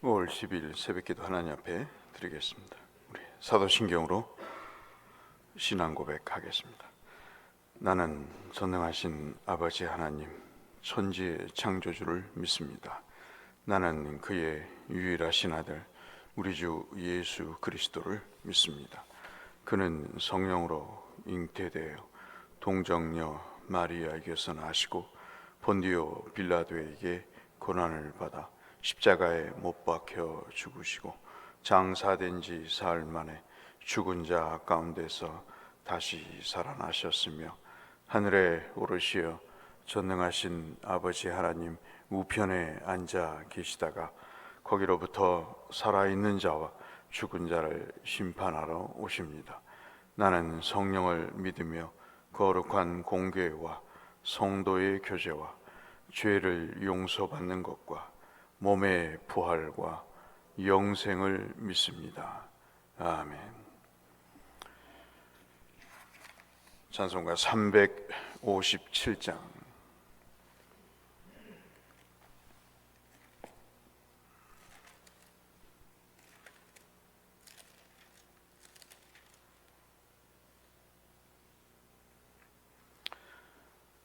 5월 10일 새벽기도 하나님 앞에 드리겠습니다. 우리 사도신경으로 신앙 고백하겠습니다. 나는 전능하신 아버지 하나님, 천지의 창조주를 믿습니다. 나는 그의 유일하신 아들 우리 주 예수 그리스도를 믿습니다. 그는 성령으로 잉태되어 동정녀 마리아에게서 나시고 본디오 빌라도에게 고난을 받아 십자가에 못 박혀 죽으시고 장사된 지 사흘 만에 죽은 자 가운데서 다시 살아나셨으며 하늘에 오르시어 전능하신 아버지 하나님 우편에 앉아 계시다가 거기로부터 살아있는 자와 죽은 자를 심판하러 오십니다. 나는 성령을 믿으며 거룩한 공교회와 성도의 교제와 죄를 용서받는 것과 몸의 부활과 영생을 믿습니다. 아멘. 찬송가 357장.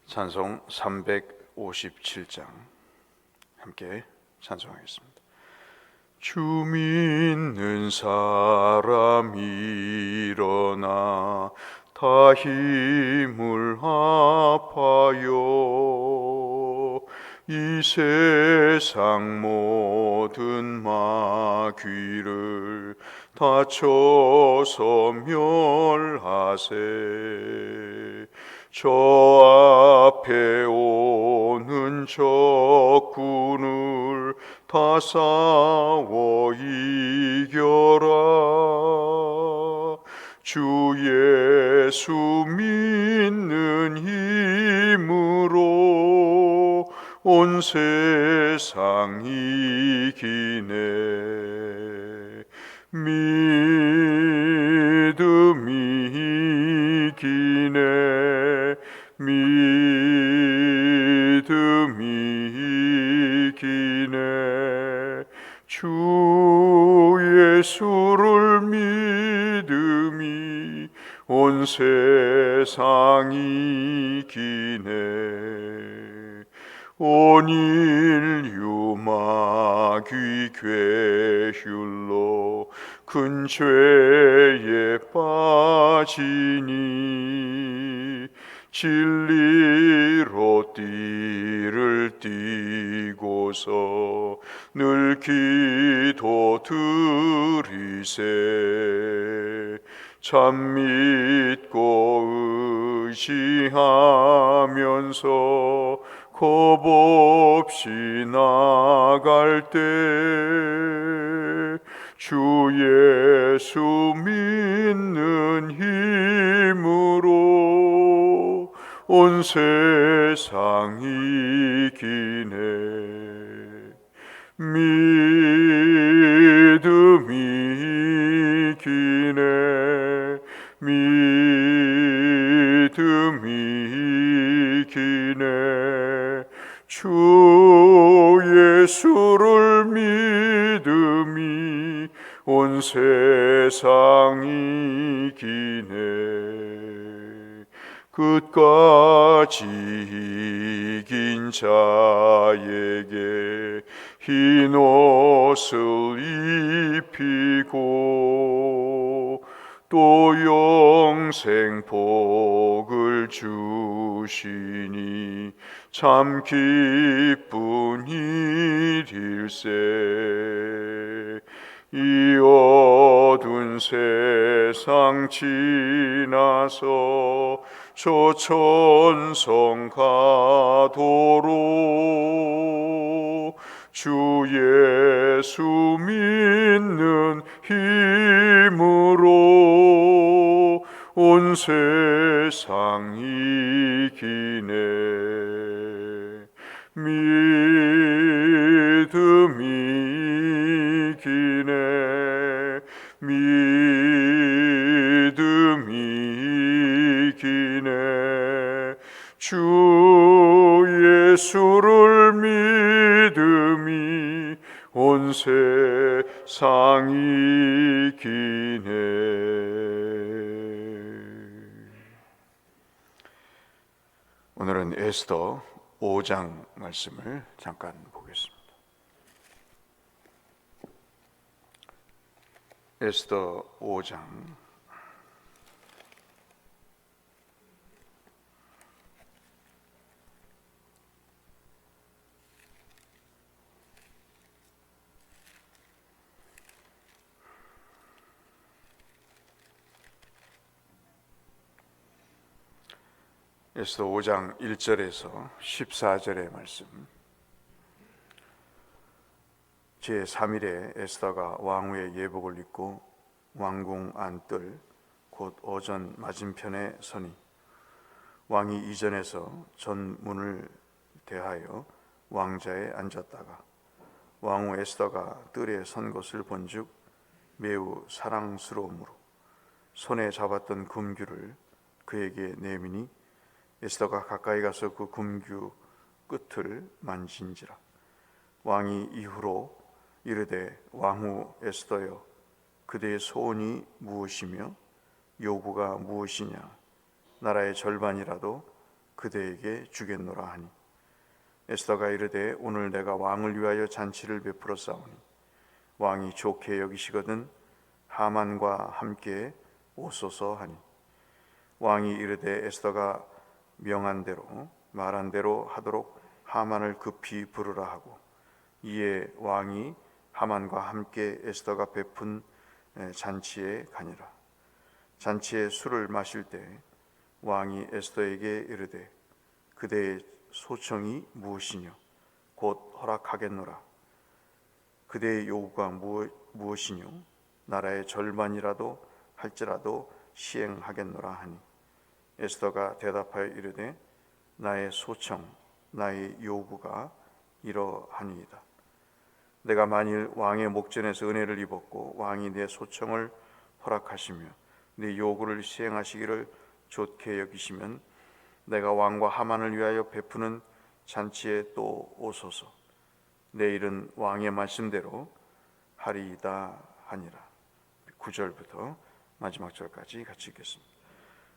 찬송 357장 함께 찬송하겠습니다. 주 믿는 사람 일어나 다 힘을 합하여 이 세상 모든 마귀를 다쳐서 멸하세. 저 앞에 오는 적군을 다 싸워 이겨라. 주 예수 믿는 힘으로 온 세상 이기네. 믿음이 이기네. 믿음이 이기네. 주 예수를 믿음이 온 세상 이기네. 온 인류 마귀 괴휼로 큰 죄에 빠지니 진리로 띠를 띠고서 늘 기도 드리세. 참 믿고 의지하면서 겁 없이 나갈 때 주 예수 믿는 힘으로 온 세상 이기네. 믿음이 이기네. 믿음이 이기네. 주 예수를 믿음이 온 세상 이기네. 끝까지 이긴 자에게 흰 옷을 입히고 또 영생 복을 주시니 참 기쁜 일일세. 이 어두운 세상 지나서 저 천성 가도록 주 예수 믿는 힘으로 온 세상 이기네. 믿음이 이기네. 믿음이 이기네. 주 예수를 믿음이 온 세상이 기네. 오늘은 에스더 5장 말씀을 잠깐 보겠습니다. 에스더 5장 에스더 5장 1절에서 14절의 말씀. 제3일에 에스더가 왕후의 예복을 입고 왕궁 안뜰 곧 어전 맞은편에 서니 왕이 이전에서 전문을 대하여 왕자에 앉았다가 왕후 에스더가 뜰에 선 것을 본즉 매우 사랑스러움으로 손에 잡았던 금규를 그에게 내미니 에스더가 가까이 가서 그 금규 끝을 만진지라. 왕이 이후로 이르되 왕후 에스더여 그대의 소원이 무엇이며 요구가 무엇이냐 나라의 절반이라도 그대에게 주겠노라 하니 에스더가 이르되 오늘 내가 왕을 위하여 잔치를 베풀어 싸우니 왕이 좋게 여기시거든 하만과 함께 오소서 하니 왕이 이르되 에스더가 명한 대로 말한 대로 하도록 하만을 급히 부르라 하고 이에 왕이 하만과 함께 에스더가 베푼 잔치에 가니라. 잔치에 술을 마실 때 왕이 에스더에게 이르되 그대의 소청이 무엇이뇨 곧 허락하겠노라. 그대의 요구가 무엇이뇨 나라의 절반이라도 할지라도 시행하겠노라 하니 에스더가 대답하여 이르되 나의 소청 나의 요구가 이러하니이다. 내가 만일 왕의 목전에서 은혜를 입었고 왕이 내 소청을 허락하시며 내 요구를 시행하시기를 좋게 여기시면 내가 왕과 하만을 위하여 베푸는 잔치에 또 오소서. 내일은 왕의 말씀대로 하리이다 하니라. 9절부터 마지막 절까지 같이 읽겠습니다.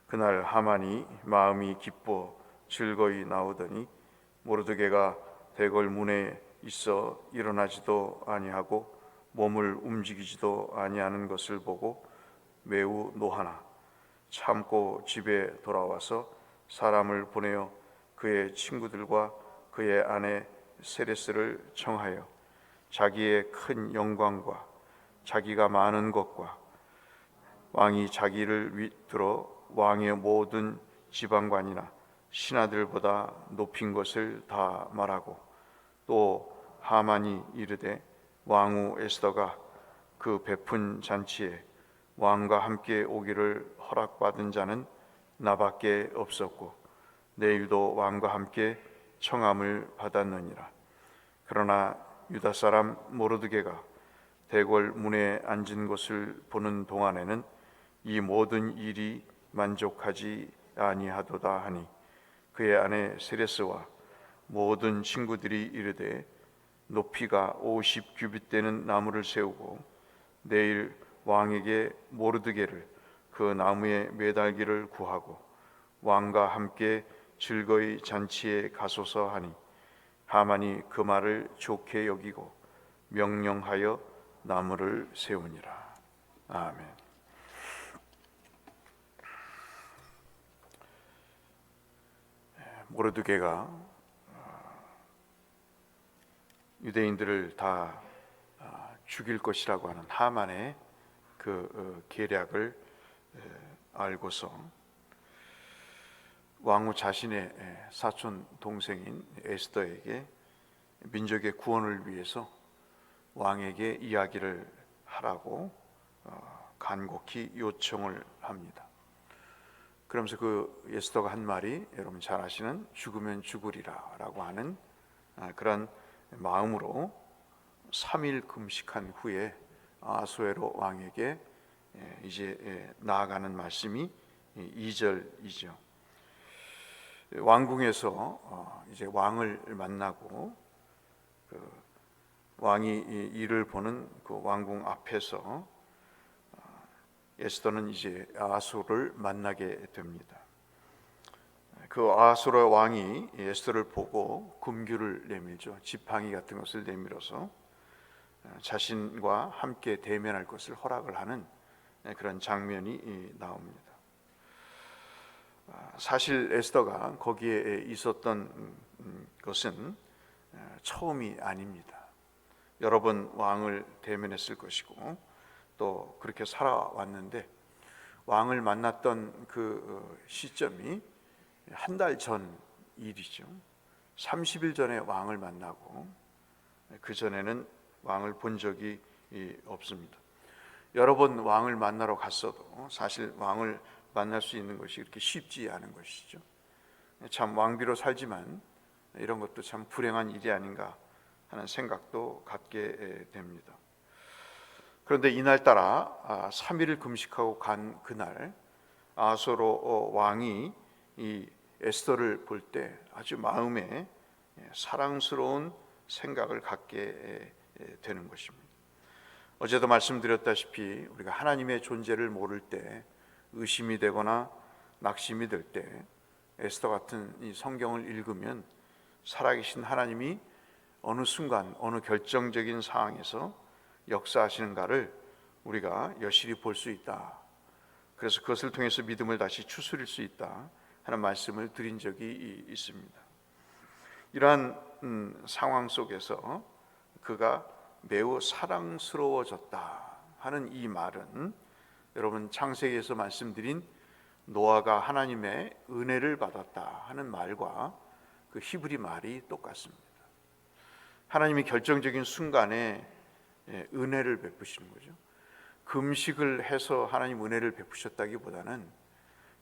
그날 하만이 마음이 기뻐 즐거이 나오더니 모르드게가 대궐 문에 있어 일어나지도 아니하고 몸을 움직이지도 아니하는 것을 보고 매우 노하나 참고 집에 돌아와서 사람을 보내어 그의 친구들과 그의 아내 세레스를 청하여 자기의 큰 영광과 자기가 많은 것과 왕이 자기를 위들어 왕의 모든 지방관이나 신하들보다 높인 것을 다 말하고 또 하만이 이르되 왕후 에스더가 그 베푼 잔치에 왕과 함께 오기를 허락받은 자는 나밖에 없었고 내 유도 왕과 함께 청함을 받았느니라. 그러나 유다 사람 모르드게가 대궐 문에 앉은 것을 보는 동안에는 이 모든 일이 만족하지 아니하도다 하니 그의 아내 세레스와 모든 친구들이 이르되 높이가 50 규빗 되는 나무를 세우고 내일 왕에게 모르드게를 그 나무에 매달기를 구하고 왕과 함께 즐거이 잔치에 가소서 하니 하만이 그 말을 좋게 여기고 명령하여 나무를 세우니라. 아멘. 모르드게가 유대인들을 다 죽일 것이라고 하는 하만의 그 계략을 알고서 왕후 자신의 사촌 동생인 에스더에게 민족의 구원을 위해서 왕에게 이야기를 하라고 간곡히 요청을 합니다. 그러면서 그 에스더가 한 말이 여러분 잘 아시는 죽으면 죽으리라 라고 하는 그런 마음으로 3일 금식한 후에 아수에로 왕에게 이제 나아가는 말씀이 2절이죠. 왕궁에서 이제 왕을 만나고 왕이 이 일을 보는 그 왕궁 앞에서 에스더는 이제 아하수를 만나게 됩니다. 그 아하수르 왕이 에스더를 보고 금규를 내밀죠. 지팡이 같은 것을 내밀어서 자신과 함께 대면할 것을 허락을 하는 그런 장면이 나옵니다. 사실 에스더가 거기에 있었던 것은 처음이 아닙니다. 여러 번 왕을 대면했을 것이고 또 그렇게 살아왔는데, 왕을 만났던 그 시점이 한 달 전 일이죠. 30일 전에 왕을 만나고 그 전에는 왕을 본 적이 없습니다. 여러 번 왕을 만나러 갔어도 사실 왕을 만날 수 있는 것이 그렇게 쉽지 않은 것이죠. 참 왕비로 살지만 이런 것도 참 불행한 일이 아닌가 하는 생각도 갖게 됩니다. 그런데 이날따라 3일을 금식하고 간 그날 아하수로 왕이 이 에스더를 볼 때 아주 마음에 사랑스러운 생각을 갖게 되는 것입니다. 어제도 말씀드렸다시피 우리가 하나님의 존재를 모를 때, 의심이 되거나 낙심이 될 때 에스더 같은 이 성경을 읽으면 살아계신 하나님이 어느 순간 어느 결정적인 상황에서 역사하시는가를 우리가 여실히 볼 수 있다. 그래서 그것을 통해서 믿음을 다시 추스릴 수 있다 하는 말씀을 드린 적이 있습니다. 이러한 상황 속에서 그가 매우 사랑스러워졌다 하는 이 말은 여러분 창세기에서 말씀드린 노아가 하나님의 은혜를 받았다 하는 말과 그 히브리 말이 똑같습니다. 하나님이 결정적인 순간에 은혜를 베푸시는 거죠. 금식을 해서 하나님 은혜를 베푸셨다기보다는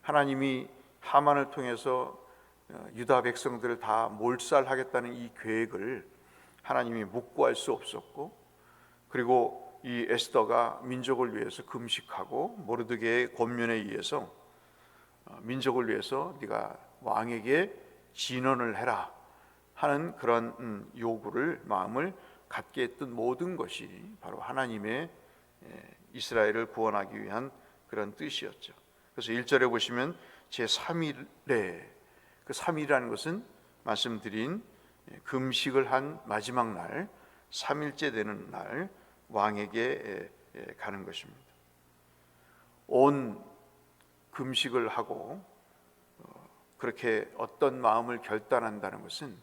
하나님이 하만을 통해서 유다 백성들을 다 몰살하겠다는 이 계획을 하나님이 묵고할 수 없었고, 그리고 이 에스더가 민족을 위해서 금식하고 모르드게의 권면에 의해서 민족을 위해서 네가 왕에게 진언을 해라 하는 그런 요구를 마음을 갖게 했던 모든 것이 바로 하나님의 이스라엘을 구원하기 위한 그런 뜻이었죠. 그래서 1절에 보시면 제3일에, 그 3일이라는 것은 말씀드린 금식을 한 마지막 날 3일째 되는 날 왕에게 가는 것입니다. 온 금식을 하고 그렇게 어떤 마음을 결단한다는 것은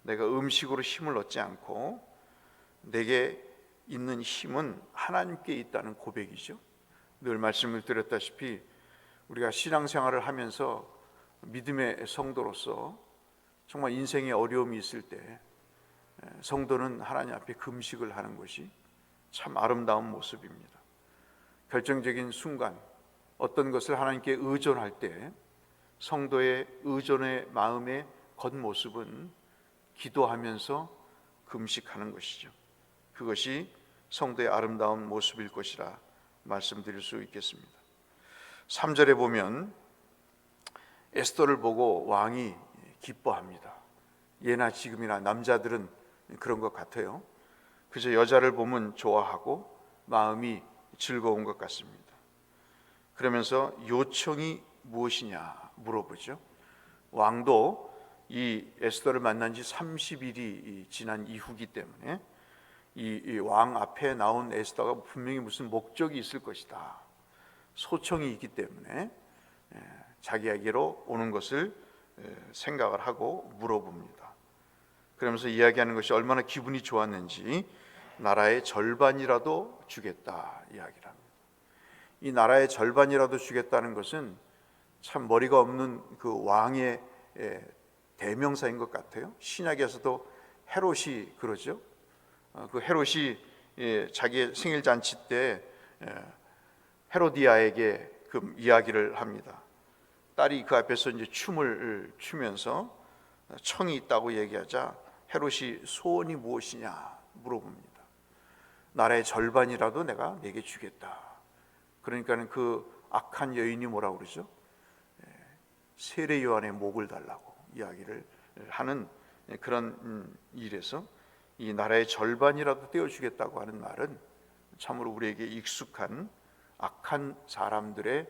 내가 음식으로 힘을 얻지 않고 내게 있는 힘은 하나님께 있다는 고백이죠. 늘 말씀을 드렸다시피 우리가 신앙생활을 하면서 믿음의 성도로서 정말 인생에 어려움이 있을 때 성도는 하나님 앞에 금식을 하는 것이 참 아름다운 모습입니다. 결정적인 순간 어떤 것을 하나님께 의존할 때 성도의 의존의 마음의 겉모습은 기도하면서 금식하는 것이죠. 그것이 성도의 아름다운 모습일 것이라 말씀드릴 수 있겠습니다. 3절에 보면 에스더를 보고 왕이 기뻐합니다. 예나 지금이나 남자들은 그런 것 같아요. 그저 여자를 보면 좋아하고 마음이 즐거운 것 같습니다. 그러면서 요청이 무엇이냐 물어보죠. 왕도 이 에스더를 만난 지 30일이 지난 이후기 때문에 이 왕 앞에 나온 에스더가 분명히 무슨 목적이 있을 것이다, 소청이 있기 때문에 자기에게로 오는 것을 생각을 하고 물어봅니다. 그러면서 이야기하는 것이 얼마나 기분이 좋았는지 나라의 절반이라도 주겠다 이야기를 합니다. 이 나라의 절반이라도 주겠다는 것은 참 머리가 없는 그 왕의 대명사인 것 같아요. 신약에서도 헤롯이 그러죠. 그 헤롯이 자기의 생일 잔치 때 헤로디아에게 그 이야기를 합니다. 딸이 그 앞에서 이제 춤을 추면서 청이 있다고 얘기하자 헤롯이 소원이 무엇이냐 물어봅니다. 나라의 절반이라도 내가 내게 주겠다. 그러니까는 그 악한 여인이 뭐라고 그러죠? 세례 요한의 목을 달라고 이야기를 하는 그런 일에서 이 나라의 절반이라도 떼어주겠다고 하는 말은 참으로 우리에게 익숙한 악한 사람들의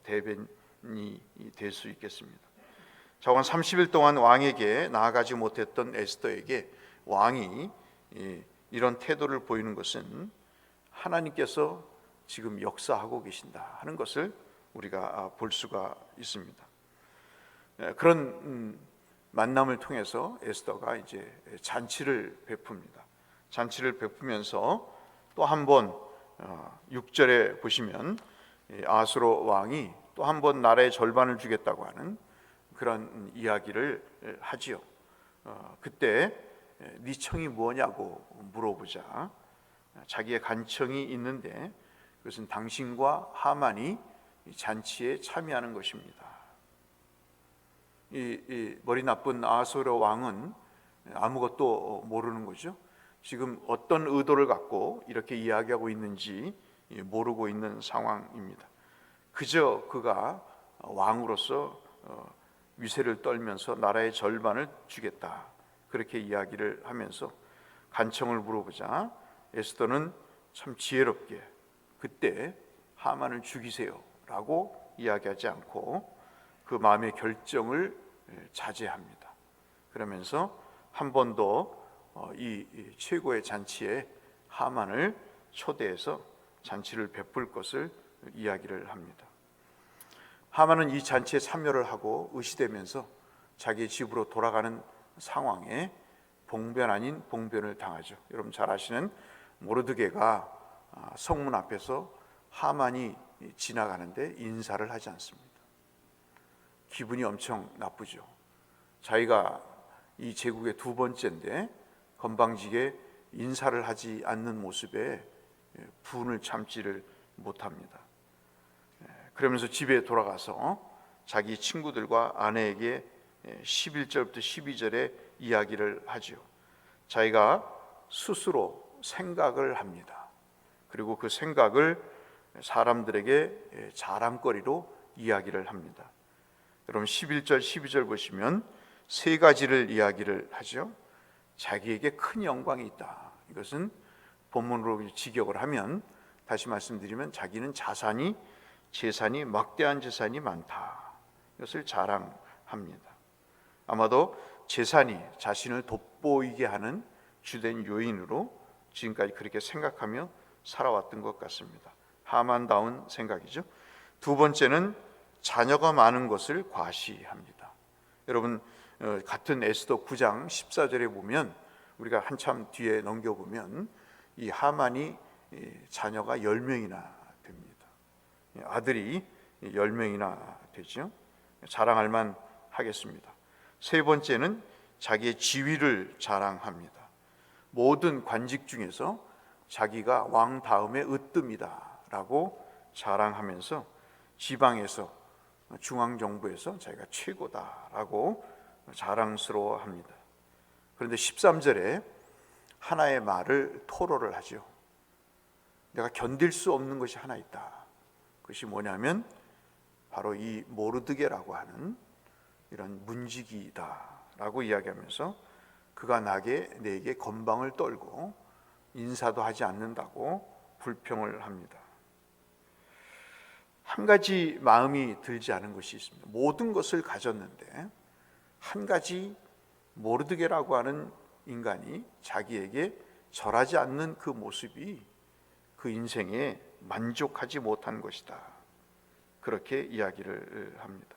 대변이 될 수 있겠습니다. 자관 30일 동안 왕에게 나아가지 못했던 에스더에게 왕이 이런 태도를 보이는 것은 하나님께서 지금 역사하고 계신다 하는 것을 우리가 볼 수가 있습니다. 그런 만남을 통해서 에스더가 이제 잔치를 베풉니다. 잔치를 베푸면서 또 한 번 6절에 보시면 아수로 왕이 또 한 번 나라의 절반을 주겠다고 하는 그런 이야기를 하지요. 그때 네 청이 뭐냐고 물어보자 자기의 간청이 있는데 그것은 당신과 하만이 잔치에 참여하는 것입니다. 이 머리 나쁜 아수르 왕은 아무것도 모르는 거죠. 지금 어떤 의도를 갖고 이렇게 이야기하고 있는지 모르고 있는 상황입니다. 그저 그가 왕으로서 위세를 떨면서 나라의 절반을 주겠다 그렇게 이야기를 하면서 간청을 물어보자 에스더는 참 지혜롭게 그때 하만을 죽이세요 라고 이야기하지 않고 그 마음의 결정을 자제합니다. 그러면서 한 번 더 이 최고의 잔치에 하만을 초대해서 잔치를 베풀 것을 이야기를 합니다. 하만은 이 잔치에 참여를 하고 의시되면서 자기 집으로 돌아가는 상황에 봉변 아닌 봉변을 당하죠. 여러분 잘 아시는 모르드게가 성문 앞에서 하만이 지나가는데 인사를 하지 않습니다. 기분이 엄청 나쁘죠. 자기가 이 제국의 두 번째인데 건방지게 인사를 하지 않는 모습에 분을 참지를 못합니다. 그러면서 집에 돌아가서 자기 친구들과 아내에게 11절부터 12절의 이야기를 하죠. 자기가 스스로 생각을 합니다. 그리고 그 생각을 사람들에게 자랑거리로 이야기를 합니다. 여러분 11절 12절 보시면 세 가지를 이야기를 하죠. 자기에게 큰 영광이 있다. 이것은 본문으로 직역을 하면 다시 말씀드리면 자기는 재산이 막대한 재산이 많다. 이것을 자랑합니다. 아마도 재산이 자신을 돋보이게 하는 주된 요인으로 지금까지 그렇게 생각하며 살아왔던 것 같습니다. 하만다운 생각이죠. 두 번째는 자녀가 많은 것을 과시합니다. 여러분 같은 에스더 9장 14절에 보면 우리가 한참 뒤에 넘겨보면 이 하만이 자녀가 10명이나 됩니다. 아들이 10명이나 되죠. 자랑할 만 하겠습니다. 세 번째는 자기의 지위를 자랑합니다. 모든 관직 중에서 자기가 왕 다음에 으뜸이다 라고 자랑하면서 지방에서 중앙정부에서 자기가 최고다라고 자랑스러워합니다. 그런데 13절에 하나의 말을 토로를 하죠. 내가 견딜 수 없는 것이 하나 있다. 그것이 뭐냐면 바로 이 모르드게라고 하는 이런 문지기다라고 이야기하면서 그가 내게 건방을 떨고 인사도 하지 않는다고 불평을 합니다. 한 가지 마음이 들지 않은 것이 있습니다. 모든 것을 가졌는데 한 가지 모르드게라고 하는 인간이 자기에게 절하지 않는 그 모습이 그 인생에 만족하지 못한 것이다. 그렇게 이야기를 합니다.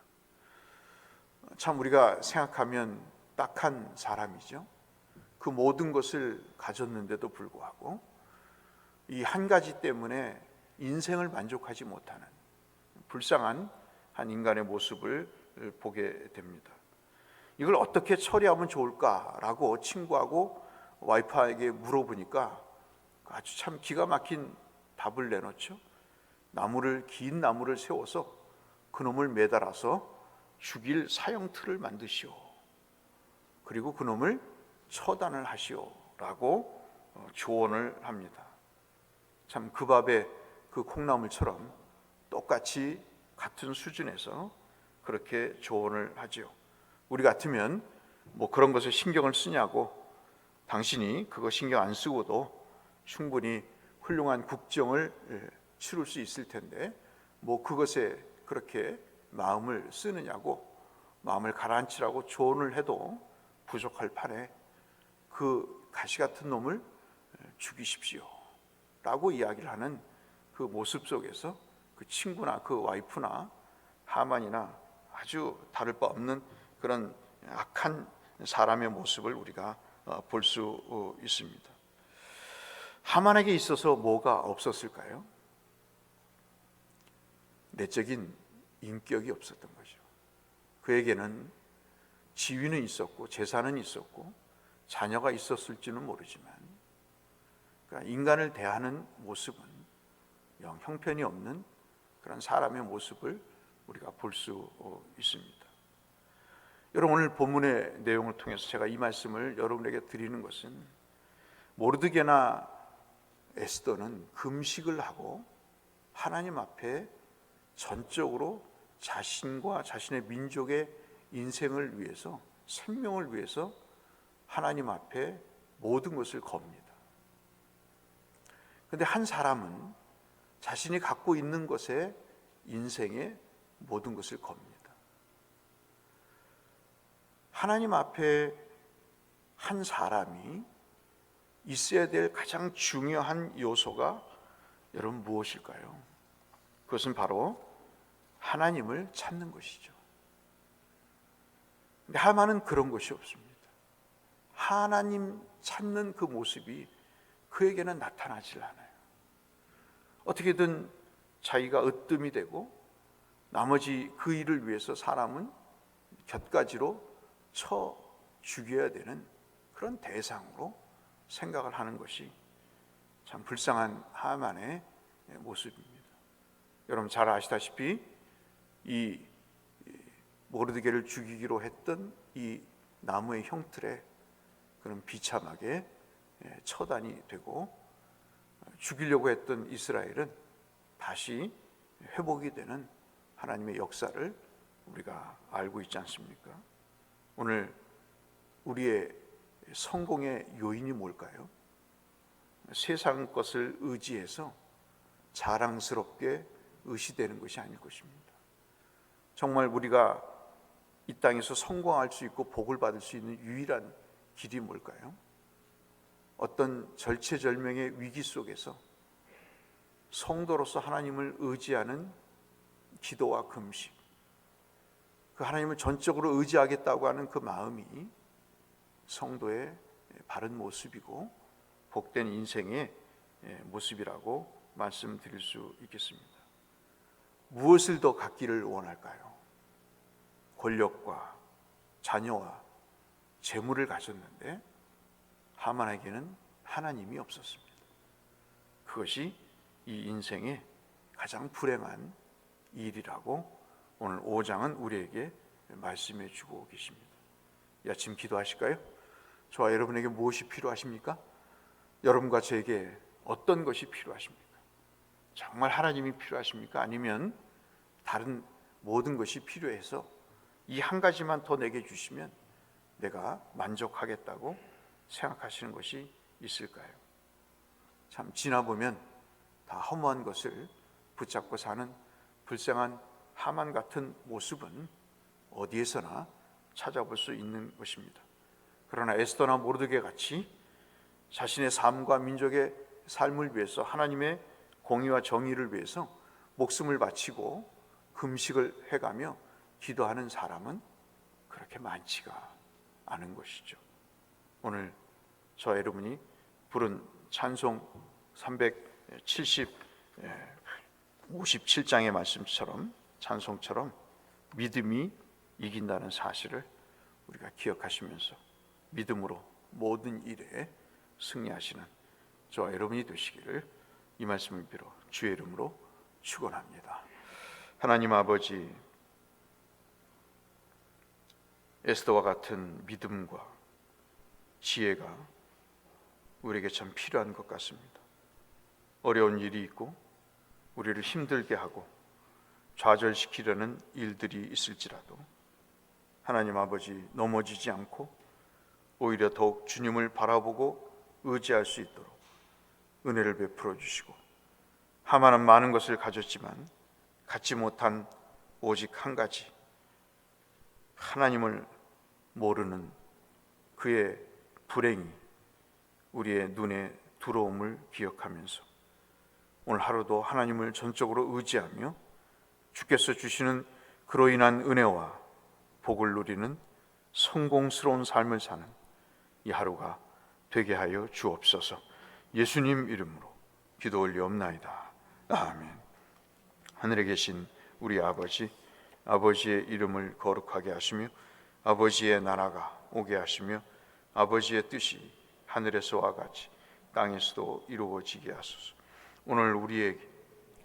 참 우리가 생각하면 딱한 사람이죠. 그 모든 것을 가졌는데도 불구하고 이 한 가지 때문에 인생을 만족하지 못하는 불쌍한 한 인간의 모습을 보게 됩니다. 이걸 어떻게 처리하면 좋을까라고 친구하고 와이프에게 물어보니까 아주 참 기가 막힌 답을 내놓죠. 긴 나무를 세워서 그놈을 매달아서 죽일 사형틀을 만드시오. 그리고 그놈을 처단을 하시오라고 조언을 합니다. 참 그 밥에 그 콩나물처럼 똑같이 같은 수준에서 그렇게 조언을 하죠. 우리 같으면 뭐 그런 것에 신경을 쓰냐고 당신이 그거 신경 안 쓰고도 충분히 훌륭한 국정을 치룰 수 있을 텐데 뭐 그것에 그렇게 마음을 쓰느냐고, 마음을 가라앉히라고 조언을 해도 부족할 판에 그 가시 같은 놈을 죽이십시오 라고 이야기를 하는 그 모습 속에서 그 친구나 그 와이프나 하만이나 아주 다를 바 없는 그런 악한 사람의 모습을 우리가 볼 수 있습니다. 하만에게 있어서 뭐가 없었을까요? 내적인 인격이 없었던 거죠. 그에게는 지위는 있었고 재산은 있었고 자녀가 있었을지는 모르지만, 그러니까 인간을 대하는 모습은 영 형편이 없는 그런 사람의 모습을 우리가 볼 수 있습니다. 여러분, 오늘 본문의 내용을 통해서 제가 이 말씀을 여러분에게 드리는 것은, 모르드게나 에스더는 금식을 하고 하나님 앞에 전적으로 자신과 자신의 민족의 인생을 위해서, 생명을 위해서 하나님 앞에 모든 것을 겁니다. 그런데 한 사람은 자신이 갖고 있는 것에 인생의 모든 것을 겁니다. 하나님 앞에 한 사람이 있어야 될 가장 중요한 요소가 여러분 무엇일까요? 그것은 바로 하나님을 찾는 것이죠. 근데 하만은 그런 것이 없습니다. 하나님 찾는 그 모습이 그에게는 나타나질 않아요. 어떻게든 자기가 으뜸이 되고 나머지 그 일을 위해서 사람은 곁가지로 쳐 죽여야 되는 그런 대상으로 생각을 하는 것이 참 불쌍한 하만의 모습입니다. 여러분 잘 아시다시피 이 모르드게를 죽이기로 했던 이 나무의 형틀에 그런 비참하게 처단이 되고, 죽이려고 했던 이스라엘은 다시 회복이 되는 하나님의 역사를 우리가 알고 있지 않습니까? 오늘 우리의 성공의 요인이 뭘까요? 세상 것을 의지해서 자랑스럽게 의시되는 것이 아닐 것입니다. 정말 우리가 이 땅에서 성공할 수 있고 복을 받을 수 있는 유일한 길이 뭘까요? 어떤 절체절명의 위기 속에서 성도로서 하나님을 의지하는 기도와 금식, 그 하나님을 전적으로 의지하겠다고 하는 그 마음이 성도의 바른 모습이고 복된 인생의 모습이라고 말씀드릴 수 있겠습니다. 무엇을 더 갖기를 원할까요? 권력과 자녀와 재물을 가졌는데 하만에게는 하나님이 없었습니다. 그것이 이 인생의 가장 불행한 일이라고 오늘 5장은 우리에게 말씀해 주고 계십니다. 이 아침 기도하실까요? 저와 여러분에게 무엇이 필요하십니까? 여러분과 저에게 어떤 것이 필요하십니까? 정말 하나님이 필요하십니까? 아니면 다른 모든 것이 필요해서 이 한 가지만 더 내게 주시면 내가 만족하겠다고 생각하시는 것이 있을까요? 참 지나보면 다 허무한 것을 붙잡고 사는 불쌍한 하만 같은 모습은 어디에서나 찾아볼 수 있는 것입니다. 그러나 에스더나 모르드게 같이 자신의 삶과 민족의 삶을 위해서, 하나님의 공의와 정의를 위해서 목숨을 바치고 금식을 해가며 기도하는 사람은 그렇게 많지가 않은 것이죠. 오늘 저와 여러분이 부른 찬송 57장의 말씀처럼, 찬송처럼 믿음이 이긴다는 사실을 우리가 기억하시면서 믿음으로 모든 일에 승리하시는 저와 여러분이 되시기를 이 말씀을 빌어 주의 이름으로 축원합니다. 하나님 아버지, 에스더와 같은 믿음과 지혜가 우리에게 참 필요한 것 같습니다. 어려운 일이 있고 우리를 힘들게 하고 좌절시키려는 일들이 있을지라도 하나님 아버지, 넘어지지 않고 오히려 더욱 주님을 바라보고 의지할 수 있도록 은혜를 베풀어 주시고, 하만은 많은 것을 가졌지만 갖지 못한 오직 한 가지, 하나님을 모르는 그의 불행이 우리의 눈에 들어옴을 기억하면서 오늘 하루도 하나님을 전적으로 의지하며 주께서 주시는 그로 인한 은혜와 복을 누리는 성공스러운 삶을 사는 이 하루가 되게 하여 주옵소서. 예수님 이름으로 기도 올리옵나이다. 아멘. 하늘에 계신 우리 아버지, 아버지의 이름을 거룩하게 하시며 아버지의 나라가 오게 하시며 아버지의 뜻이 하늘에서와 같이 땅에서도 이루어지게 하소서. 오늘 우리에게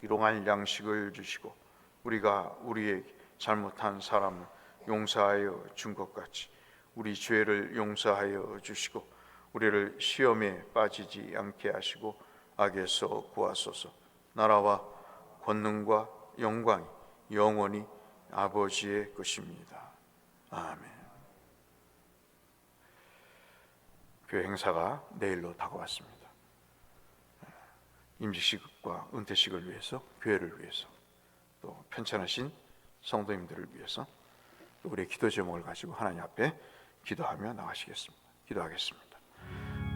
일용할 양식을 주시고 우리가 우리에게 잘못한 사람을 용서하여 준 것 같이 우리 죄를 용서하여 주시고 우리를 시험에 빠지지 않게 하시고 악에서 구하소서. 나라와 권능과 영광이 영원히 아버지의 것입니다. 아멘. 교회 행사가 내일로 다가왔습니다. 임직식과 은퇴식을 위해서, 교회를 위해서, 또 편찮으신 성도님들을 위해서 또 우리의 기도 제목을 가지고 하나님 앞에 기도하며 나가시겠습니다. 기도하겠습니다.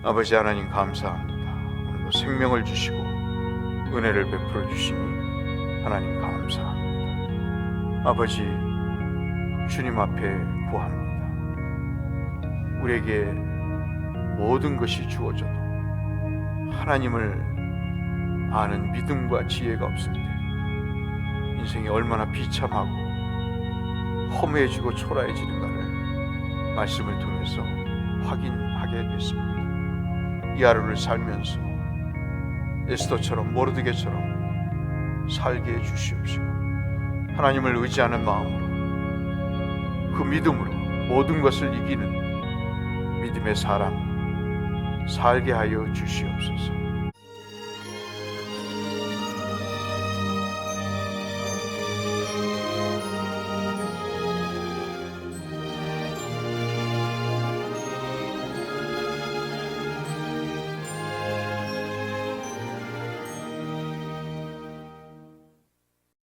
아버지 하나님 감사합니다. 오늘도 생명을 주시고 은혜를 베풀어 주시니 하나님 감사합니다. 아버지 주님 앞에 구합니다. 우리에게 모든 것이 주어져도 하나님을 아는 믿음과 지혜가 없을 때 인생이 얼마나 비참하고 허무해지고 초라해지는가를 말씀을 통해서 확인하게 됐습니다. 이 하루를 살면서 에스더처럼 모르드게처럼 살게 해주시옵시고 하나님을 의지하는 마음으로 그 믿음으로 모든 것을 이기는 믿음의 사람 살게 하여 주시옵소서.